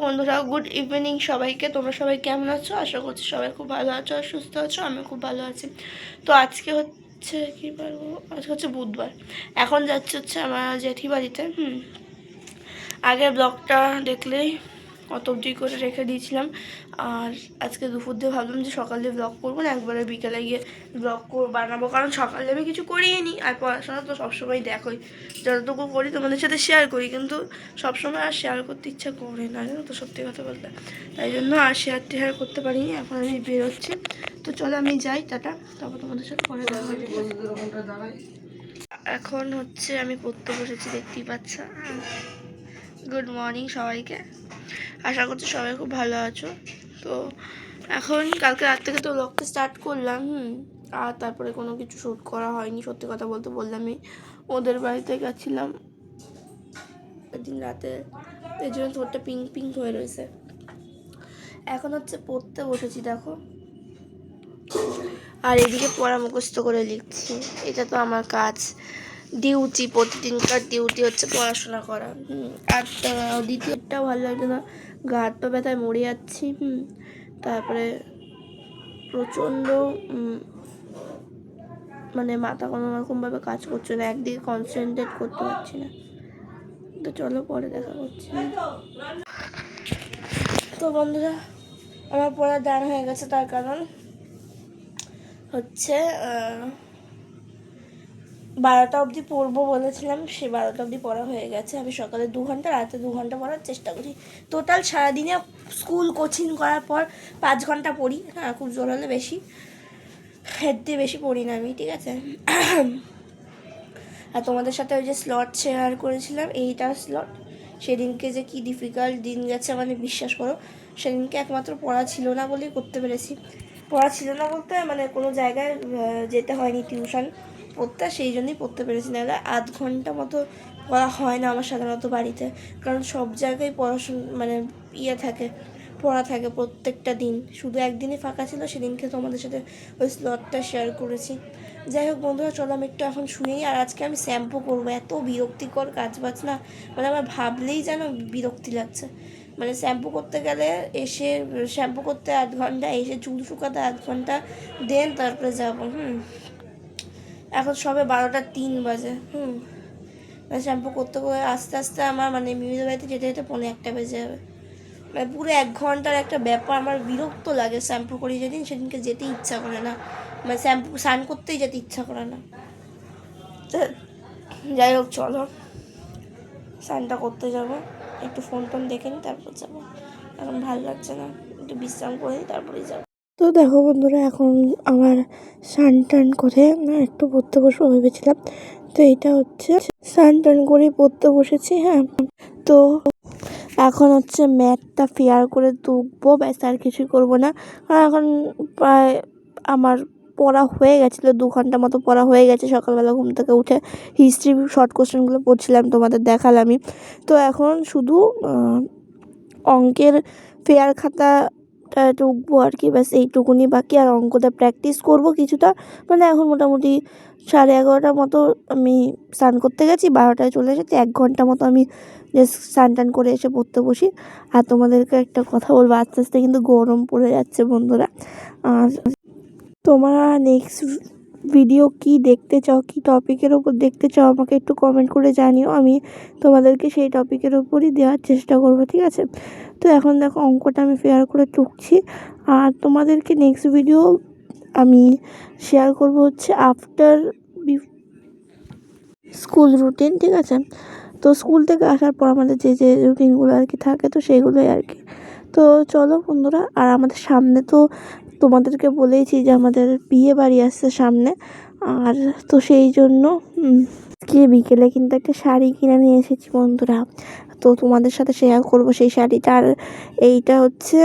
বন্ধুরা, good evening সবাইকে। তোমরা সবাই কেমন আছো? আশা করছি সবাই খুব ভালো আছো আর সুস্থ আছো। আমি খুব ভালো আছি। তো আজকে হচ্ছে কি পারবো, আজকে হচ্ছে বুধবার। এখন হচ্ছে আমার জেঠি বাড়িতে। আগের ব্লগটা দেখলেই অত অবধি করে রেখে দিয়েছিলাম। আর আজকে দুপুর দিয়ে ভাবলাম যে সকালে ব্লগ করবো না, একবারে বিকেলে গিয়ে ব্লগ বানাবো, কারণ সকালে আমি কিছু করিয়ে নিই। আর পড়াশোনা তো সবসময় দেখোই, যতটুকু করি তোমাদের সাথে শেয়ার করি, কিন্তু সবসময় আর শেয়ার করতে ইচ্ছা করে না, জানো তো, সত্যি কথা বলতে। তাই জন্য আর শেয়ার করতে পারিনি। এখন আমি বেরোচ্ছি, তো চলো আমি যাই, টাটা। তারপর তোমাদের সাথে পরে দেখা হবে। এখন হচ্ছে আমি পড়তে বসেছি, দেখতেই পাচ্ছ। গুড মর্নিং সবাইকে, আশা করছি সবাই খুব ভালো আছো। তো এখন কালকে রাত থেকে তো ব্লগটা স্টার্ট করলাম। আর তারপরে কোনো কিছু শ্যুট করা হয়নি, সত্যি কথা বলতে। বললামই ওদের বাড়িতে গেছিলাম একদিন রাতে, এই জন্য ঠোঁটটা পিঙ্ক পিঙ্ক হয়ে রয়েছে। এখন হচ্ছে পড়তে বসেছি, দেখো। আর এদিকে পড়া মুখস্থ করে লিখছি। এটা তো আমার কাজ, ডিউটি, প্রতিদিনকার ডিউটি হচ্ছে পড়াশোনা করা। আর দ্বিতীয়টাও ভালো লাগছে না, গা হাত পা ব্যথায় মরে যাচ্ছি। তারপরে প্রচণ্ড মানে মাথা কোনো রকমভাবে কাজ করছে না, একদিকে কনসেন্ট্রেট করতে পারছি না। তো চলো পরে দেখা করছি। তো বন্ধুরা, আমার পড়া দান হয়ে গেছে, তার কারণ হচ্ছে 12টা অবধি পড়বো বলেছিলাম, সে 12টা অবধি পড়া হয়ে গেছে। আমি সকালে 2 ঘন্টা, রাতে 2 ঘন্টা পড়ার চেষ্টা করি। টোটাল সারাদিনে স্কুল কোচিং করার পর 5 ঘন্টা পড়ি। হ্যাঁ, খুব জোর হলে বেশি, এর দিয়ে বেশি পড়ি না আমি, ঠিক আছে। আর তোমাদের সাথে ওই যে স্লট শেয়ার করেছিলাম, এইটা স্লট, সেদিনকে যে কি ডিফিকাল্ট দিন গেছে মানে বিশ্বাস করো। সেদিনকে একমাত্র পড়া ছিল না বলেই করতে পেরেছি। পড়া ছিল না বলতে মানে কোনো জায়গায় যেতে হয়নি টিউশন পড়তে, সেই জন্যই পড়তে পেরেছি। নাহলে আধ ঘন্টা মতো পড়া হয় না আমার সাধারণত বাড়িতে, কারণ সব জায়গায় পড়াশোনা মানে থাকে, পড়া থাকে প্রত্যেকটা দিন। শুধু একদিনই ফাঁকা ছিল, সেদিনকে তোমাদের সাথে ওই স্লটটা শেয়ার করেছি। যাই হোক বন্ধুরা, চলো আমি একটু এখন শুনেই। আর আজকে আমি শ্যাম্পু করবো, এত বিরক্তিকর কাজ বাজ না, মানে আমার ভাবলেই যেন বিরক্তি লাগছে। মানে শ্যাম্পু করতে গেলে এসে শ্যাম্পু করতে 8 ঘন্টা, এসে চুল শুকাতে 8 ঘন্টা, দেন তারপরে যাবো। এখন সবে 12টা 3 বাজে। শ্যাম্পু করতে করে আস্তে আস্তে আমার মানে মিমিদের বাড়িতে যেতে যেতে 1:45 বেজে যাবে। মানে পুরো 1 ঘন্টার একটা ব্যাপার। আমার বিরক্ত লাগে, শ্যাম্পু করি যেদিন সেদিনকে যেতে ইচ্ছা করে না, মানে শ্যাম্পু স্নান করতেই যেতে ইচ্ছা করে না। যাই হোক, চলো স্নানটা করতে যাব, একটু ফোন টোন দেখে নিই, তারপর যাবো। এখন ভালো লাগছে না, একটু বিশ্রাম করে নিই, তারপরেই যাবো। তো দেখো বন্ধুরা, এখন আমার স্নান টান করে না একটু পড়তে বসবো ভেবেছিলাম। তো এটা হচ্ছে স্নান টান করে পড়তে বসেছি। তো এখন হচ্ছে ম্যাথটা ফেয়ার করে তুলবো, ব্যাস, আর কিছুই করবো না। আর এখন প্রায় আমার পড়া হয়ে গেছিলো, 2 ঘন্টা মতো পড়া হয়ে গেছে। সকালবেলা ঘুম থেকে উঠে হিস্ট্রি শর্ট কোশ্চেনগুলো পড়ছিলাম, তোমাদের দেখালামই। তো এখন শুধু অঙ্কের ফেয়ার খাতাটা টুকবো আর কি, ব্যাস এইটুকুনি বাকি। আর অঙ্কটা প্র্যাকটিস করব কিছুটা, মানে এখন মোটামুটি 11:30টার মতো আমি স্নান করতে গেছি, 12টায় চলে এসেছি। 1 ঘন্টা মতো আমি জাস্ট স্নান টান করে এসে পড়তে বসি। আর তোমাদেরকে একটা কথা বলবো, আস্তে আস্তে কিন্তু গরম পড়ে যাচ্ছে বন্ধুরা। আর তোমরা নেক্সট ভিডিও কি দেখতে চাও, কি টপিকের ওপর দেখতে চাও, আমাকে একটু কমেন্ট করে জানিও। আমি তোমাদেরকে সেই টপিকের ওপরই দেওয়ার চেষ্টা করব, ঠিক আছে। তো এখন দেখো অঙ্কটা আমি ফেয়ার করে টুকছি। আর তোমাদেরকে নেক্সট ভিডিও আমি শেয়ার করব হচ্ছে আফটার স্কুল রুটিন, ঠিক আছে। তো স্কুল থেকে আসার পর আমাদের যে যে রুটিনগুলো আর কি থাকে, তো সেইগুলোই আর কি। তো চলো বন্ধুরা, আর আমাদের সামনে তো তোমাদেরকে বলেইছি যে আমাদের বিয়ে বাড়ি আসছে সামনে। আর তো সেই জন্য আজকে বিকেলে কিন্তু একটা শাড়ি কিনে নিয়ে এসেছি বন্ধুরা। তো তোমাদের সাথে শেয়ার করবো সেই শাড়িটা। আর এইটা হচ্ছে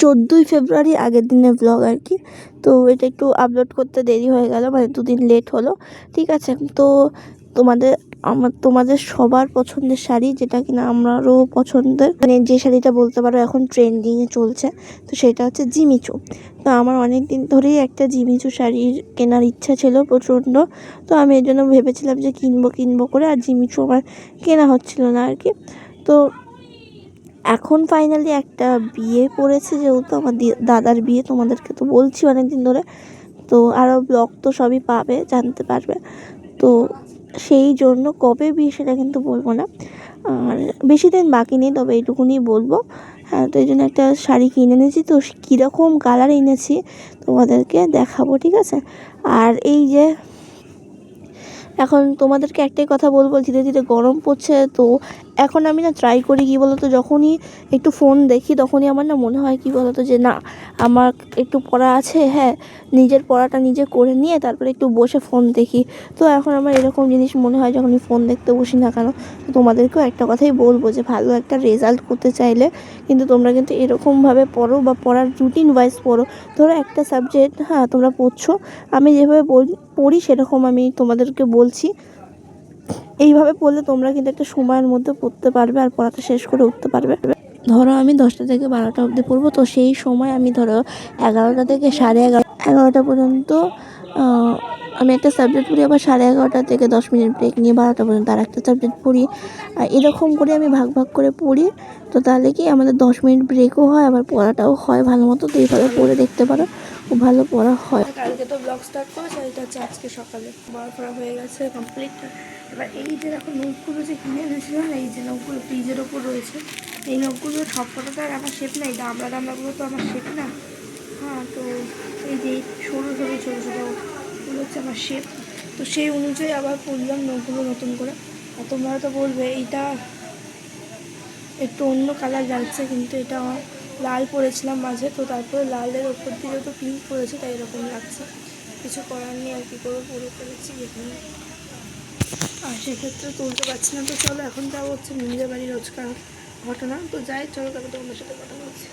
14ই ফেব্রুয়ারি, আগের দিনের ব্লগ আর কি। তো এটা একটু আপলোড করতে দেরি হয়ে গেল, মানে 2 দিন লেট হলো, ঠিক আছে। তো তোমাদের সবার পছন্দের শাড়ি, যেটা কিনা আমারও পছন্দের, মানে যে শাড়িটা বলতে পারো এখন ট্রেন্ডিংয়ে চলছে, তো সেটা হচ্ছে জিমিচু। তো আমার অনেক দিন ধরেই একটা জিমিচু শাড়ির কেনার ইচ্ছা ছিল প্রচণ্ড। তো আমি এর জন্য ভেবেছিলাম যে কিনবো করে, আর জিমিচু আমার কেনা হচ্ছিল না আর কি। তো এখন ফাইনালি একটা বিয়ে পড়েছে, যেহেতু আমার দাদার বিয়ে, তোমাদেরকে তো বলছি অনেক দিন ধরে। তো আরও ব্লগ তো সবই পাবে, জানতে পারবে। তো সেই জন্য কবে বিয়ে সেটা কিন্তু বলবো না, আর বেশি দিন বাকি নেই, তবে এইটুকুনি বলবো। হ্যাঁ, তো এই জন্য একটা শাড়ি কিনে এনেছি, তো কীরকম কালার এনেছি তোমাদেরকে দেখাবো, ঠিক আছে। আর এই যে এখন তোমাদেরকে একটাই কথা বলবো, ধীরে ধীরে গরম পড়ছে, তো এখন আমি না ট্রাই করি কী বলো তো, যখনই একটু ফোন দেখি তখনই আমার না মনে হয় কী বলো তো, যে না আমার একটু পড়া আছে, হ্যাঁ নিজের পড়াটা নিজে করে নিয়ে তারপরে একটু বসে ফোন দেখি। তো এখন আমার এরকম জিনিস মনে হয় যখনই ফোন দেখতে বসি না কেন। তো তোমাদেরকেও একটা কথাই বলবো, যে ভালো একটা রেজাল্ট করতে চাইলে কিন্তু তোমরা কিন্তু এরকমভাবে পড়ো, বা পড়ার রুটিন ওয়াইজ পড়ো। ধরো একটা সাবজেক্ট হ্যাঁ তোমরা পড়ছো, আমি যেভাবে পড়ি সেরকম আমি তোমাদেরকে বলছি, এইভাবে পড়লে তোমরা কিন্তু একটা সময়ের মধ্যে পড়তে পারবে আর পড়াটা শেষ করে উঠতে পারবে। ধরো আমি 10টা থেকে 12টা অবধি পড়বো, তো সেই সময় আমি ধরো 11টা থেকে 11:30 পর্যন্ত আমি একটা সাবজেক্ট পড়ি, আবার 11:30 থেকে 10 মিনিট ব্রেক নিয়ে 12টা পর্যন্ত আর একটা সাবজেক্ট পড়ি। আর এরকম করে আমি ভাগ ভাগ করে পড়ি। তো তাহলে কি আমাদের 10 মিনিট ব্রেকও হয়, আবার পড়াটাও হয় ভালো মতো। তো এইভাবে পড়ে দেখতে পারো, খুব ভালো পড়া হয়। কালকে তো ব্লগ স্টার্ট করেছে, এটা হচ্ছে আজকে সকালে পড়া হয়ে গেছে কমপ্লিট। এবার এই যে দেখো নখগুলো যে কিনে এনেছিলাম না, এই যে নখগুলো ফ্রিজের ওপর রয়েছে, এই নখগুলো সব কটা তো আর আমার শেপ নাই, দামড়া দামড়াগুলো তো আমার শেপ না। হ্যাঁ, তো এই যে সরু সরু ছোটো ছোটোগুলো হচ্ছে আমার শেপ। তো সেই অনুযায়ী আবার পরলাম নখগুলো নতুন করে। আর তোমরা তো বলবে এইটা একটু অন্য কালার লাগছে, কিন্তু এটা লাল পরেছিলাম মাঝে, তো তারপরে লালের ওপর দিয়ে তো পিঙ্ক পরেছে, তাই এরকম লাগছে। কিছু করার নেই, আর কী করে পুরো করেছি এখানে, আর সেক্ষেত্রে তুলতে পারছি না। তো চলো, এখন যাবো হচ্ছে নিজের বাড়ির রোজকার ঘটনা, তো যাই চলো, তারপর তোমাদের সাথে কথা বলছি।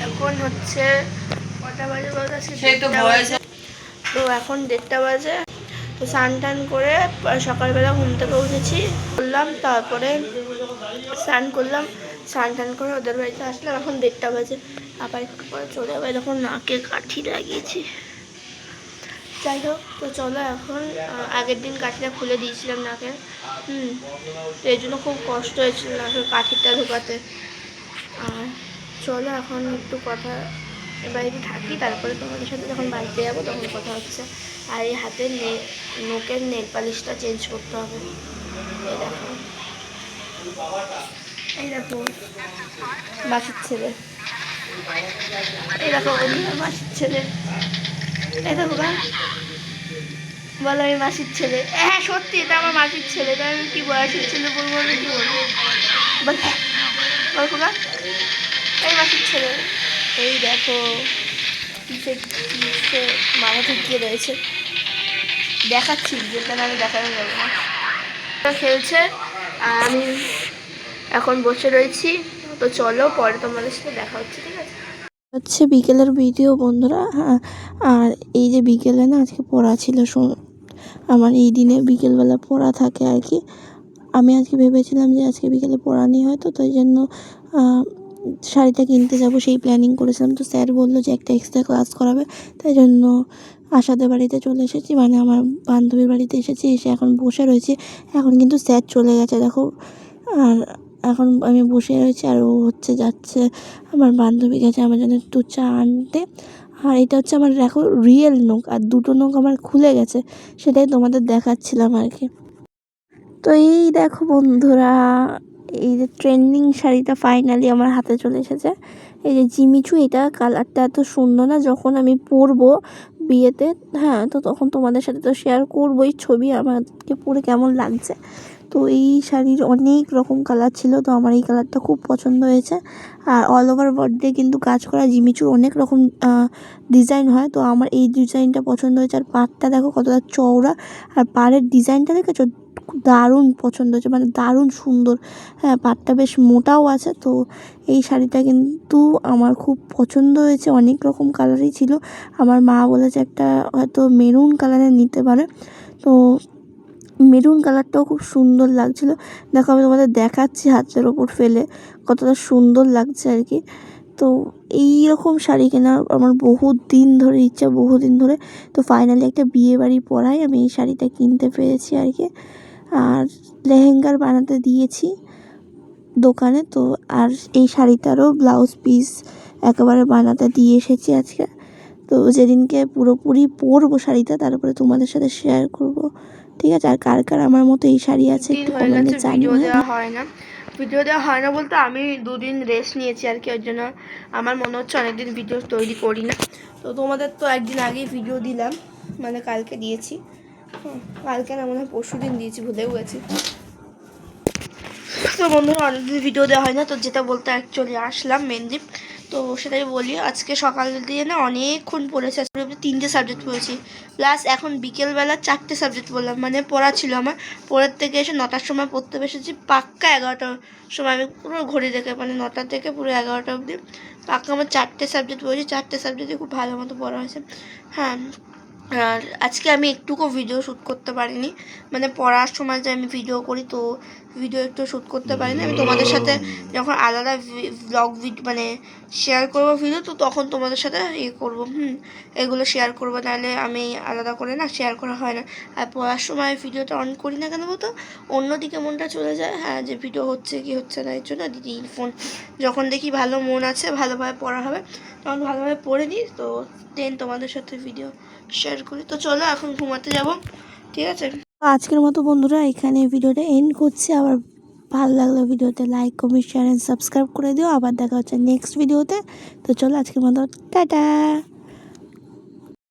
এখন হচ্ছে কটা বাজে বলতে, তো এখন 1:30 বাজে। তো স্নান টান করে সকালবেলা ঘুম থেকে উঠেছি, করলাম, তারপরে স্নান করলাম, স্নান টান করে ওদের বাড়িতে আসলাম। এখন 1:30 বাজে, আবার একটু পরে চলে যাবে, তখন নাকে কাঠি লাগিয়েছি। যাই হোক, তো চলো এখন, আগের দিন কাঠিটা খুলে দিয়েছিলাম নাকে, তো এই জন্য খুব কষ্ট হয়েছিল নাকের কাঠিটা ঢোকাতে। আর চলো এখন একটু কথা বাড়িতে থাকি, তারপরে তোমাদের সাথে যখন বাড়িতে যাবো তখন কথা হচ্ছে। আর এই হাতের নোকের নেল পালিশটা চেঞ্জ করতে হবে। এই দেখো মাসির ছেলে, এই দেখো মাসির ছেলে, এই দেখো বলো আমি মাসির ছেলে। হ্যাঁ সত্যি, এটা আমার মাসির ছেলে, তাই আমি কি বয়সের ছেলে বলবো, আমি কি বলবো, বলবো না এই মাসির ছেলে। এই দেখো কিসে মাথা ঠুকিয়ে রয়েছে, দেখাচ্ছি যেটা আমি দেখানো যাবো না। খেলছে আর আমি এখন বসে রয়েছি। তো চলো পরে তোমাদের সাথে দেখা হচ্ছে, ঠিক আছে। হচ্ছে বিকেলের ভিডিও বন্ধুরা। হ্যাঁ, আর এই যে বিকেলে না আজকে পড়া ছিল, আমার এই দিনে বিকেলবেলা পড়া থাকে আর কি। আমি আজকে ভেবেছিলাম যে আজকে বিকেলে পড়া নেই হয়তো, তাই জন্য শাড়িটা কিনতে যাব সেই প্ল্যানিং করেছিলাম। তো স্যার বললো যে একটা এক্সট্রা ক্লাস করাবে, তাই জন্য আশাদের বাড়িতে চলে এসেছি, মানে আমার বান্ধবীর বাড়িতে এসেছি। এসে এখন বসে রয়েছি, এখন কিন্তু স্যার চলে গেছে দেখো। আর এখন আমি বসে রয়েছি, আর ও হচ্ছে যাচ্ছে আমার বান্ধবী গেছে আমার জন্য একটু চা আনতে। আর এটা হচ্ছে আমার দেখো রিয়েল নখ, আর দুটো নখ আমার খুলে গেছে, সেটাই তোমাদের দেখাচ্ছিলাম আর কি। তো এই দেখো বন্ধুরা, এই যে ট্রেন্ডিং শাড়িটা ফাইনালি আমার হাতে চলে এসেছে। এই যে জিমিচু, এটা কালারটা এত সুন্দর না, যখন আমি পরবো বিয়েতে, হ্যাঁ তো তখন তোমাদের সাথে তো শেয়ার করবোই ছবি আমাকে পরে কেমন লাগছে। তো এই শাড়ির অনেক রকম কালার ছিল, তো আমার এই কালারটা খুব পছন্দ হয়েছে। আর অল ওভার বডিতে কিন্তু কাজ করা জিমিচুর অনেক রকম ডিজাইন হয়, তো আমার এই ডিজাইনটা পছন্দ হয়েছে। আর পাড়টা দেখো কতটা চওড়া, আর পাড়ের ডিজাইনটা দেখেছো, দারুণ পছন্দ হয়েছে, মানে দারুণ সুন্দর। হ্যাঁ, পাড়টা বেশ মোটাও আছে। তো এই শাড়িটা কিন্তু আমার খুব পছন্দ হয়েছে, অনেক রকম কালারই ছিল। আমার মা বলেছে একটা হয়তো মেরুন কালারের নিতে পারে, তো মেরুন কালারটাও খুব সুন্দর লাগছিল। দেখো আমি তোমাদের দেখাচ্ছি হাতের ওপর ফেলে, কতটা সুন্দর লাগছে আর কি। তো এই রকম শাড়ি কেনা আমার বহুত দিন ধরে ইচ্ছা, বহুদিন ধরে। তো ফাইনালি একটা বিয়ে বাড়ি পরায় আমি এই শাড়িটা কিনতে পেরেছি আর কি। আর লেহেঙ্গার বানাতে দিয়েছি, দোকানে। তো আর এই শাড়িটারও ব্লাউজ পিস একেবারে বানাতে দিয়ে এসেছি আজকে। তো যেদিনকে পুরোপুরি পরবো শাড়িটা তারপরে তোমাদের সাথে শেয়ার করব, ঠিক আছে? আর কার কার আমার মতো এই শাড়ি আছে একটু কমেন্টে জানিও। ভিডিও দেওয়া হয় না বলতে আমি 2 দিন রেস্ট নিয়েছি আর কি, ওর জন্য আমার মনে হচ্ছে অনেকদিন ভিডিও তৈরি করি না। তো তোমাদের তো একদিন আগেই ভিডিও দিলাম, মানে কালকে দিয়েছি, কালকে না মনে হয় পরশু দিন দিয়েছি, ভুলেও গেছি। তো বন্ধুরা অনেকদিন ভিডিও দেওয়া হয় না, তো যেটা বলতে অ্যাকচুয়ালি আসলাম মেনলি, তো সেটাই বলি। আজকে সকাল দিয়ে না অনেকক্ষণ পড়েছি, আজকে 3টে সাবজেক্ট পড়েছি, প্লাস এখন বিকেলবেলা 4টে সাবজেক্ট পড়লাম, মানে পড়া ছিল আমার। পড়ার থেকে এসে 9টার সময় পড়তে বসেছি, পাক্কা 11টার সময়, আমি পুরো ঘড়ি দেখে মানে 9টা থেকে পুরো 11টা অবধি পাক্কা আমার 4টে সাবজেক্ট পড়েছি। 4টে সাবজেক্টে খুব ভালো মতো পড়া হয়েছে। হ্যাঁ, আর আজকে আমি একটুকু ভিডিও শ্যুট করতে পারিনি, মানে পড়ার সময় যে আমি ভিডিও করি, তো ভিডিও একটু শ্যুট করতে পারিনি। আমি তোমাদের সাথে যখন আলাদা ব্লগ মানে শেয়ার করবো ভিডিও, তো তখন তোমাদের সাথে করবো, এগুলো শেয়ার করবো, নাহলে আমি আলাদা করে না শেয়ার করা হয় না। আর পড়ার সময় ভিডিওটা অন করি না কেন বলতো, অন্যদিকে মনটা চলে যায়, হ্যাঁ, যে ভিডিও হচ্ছে কি হচ্ছে না, এর জন্য দিদি ফোন যখন দেখি ভালো মন আছে ভালোভাবে পড়া হবে তখন ভালোভাবে পড়ে নিই, তো দেন তোমাদের সাথে ভিডিও শেয়ার করি। তো চলো এখন ঘুমাতে যাব, ঠিক আছে? আজকের মতো বন্ধুরা এখানে ভিডিওটা এন্ড করছি। আবার ভালো লাগলে ভিডিওতে like comment share and subscribe করে দিও। আবার দেখা হচ্ছে নেক্সট ভিডিওতে। তো চলো আজকের মতো টাটা।